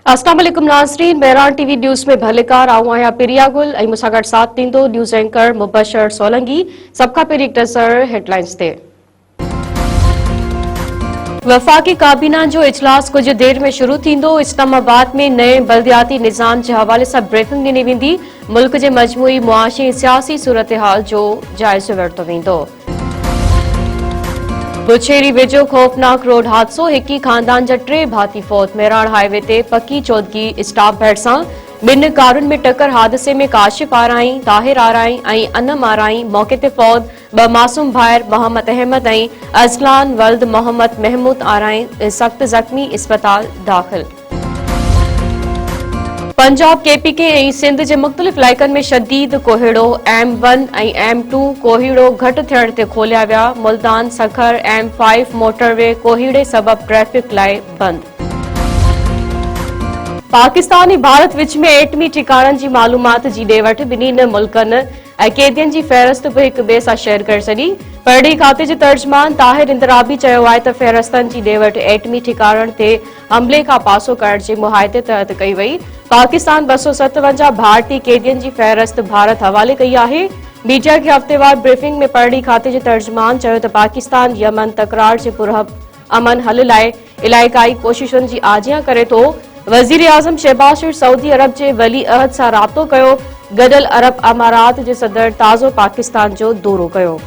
अस्सलाम वालेकुम नाज़रीन, बहरान टीवी न्यूज़ में भलेकार आऊं आहियां प्रिया गुल ऐं मूंसां गॾु साथ ॾींदो न्यूज़ एंकर मुबशर सोलंकी। सबका पहिरीं हिकु नज़र हेडलाइंस ते। वफ़ाक़ी काबीना जो इजलास कुछ देर में शुरू थींदो। इस्लामाबाद में नए बल्दियाती निज़ाम के हवाले से ब्रीफिंग ॾिनी वेंदी। मुल्क के मजमूई मुआशी सियासी सूरत-हाल जो जायज़ो वरितो वेंदो। बुछेरी वेझो खौफनाक रोड हादसो, हिकी खानदान जा 3 भाती फौत। मेराण हाईवे ते पक्की चौदगी स्टॉप भैट सां 2 कारुनि में टक्कर। हादसे में काशिफ आराई, ताहिर आराई ऐं अनम आराई मौके ते फौत। 2 मासूम भाइर मोहम्मद अहमद ऐं अज़लान वल्द मोहम्मद महमूद आराई सख्त जख्मी, अस्पताल दाखिल। पंजाब केपीके ऐं सिंध के मुख्तलिफ इलाइक़नि में शदीद कोहीड़ो। M1 ऐं M2 कोहीड़ो घटि थियण ते खोलिया विया। मुल्तान सखर M5 मोटरवे कोहीड़े सबब ट्रैफिक लाइ बंद। पाकिस्तान ऐं भारत विच में एटमी ठिकाणनि जी मालूमात जी ॾे वठि ॿिन्हिनि मुल्कनि ऐं क़ैदियुनि जी फ़हिरिस्त बि हिक ॿिए सां शेयर करे छॾी। परॾेही खाते जे तर्जुमान ताहिर इंदिराबी चयो आहे त फ़हिरिस्तनि जी ॾे वठि एटमी ठिकाणनि ते हमले खां पासो करण जे मुआहदे तहत कई वई। पाकिस्तान 257 भारतीय कैदियुनि जी फ़हिरिस्त भारत हवाले कई आहे। मीडिया खे हफ़्तेवार ब्रीफिंग में परॾेही खाते जे तर्जुमान चयो त पाकिस्तान यमन तकरार जे पुरअमन हल लाइ इलाइक़ाई कोशिशुनि जी आजियां करे थो। वज़ीर आज़म शहबाज शरीफ सऊदी अरब जे वली अहद सां राब्तो कयो। गॾियल अरब अमारात जे सदर ताज़ो पाकिस्तान जो दौरो कयो।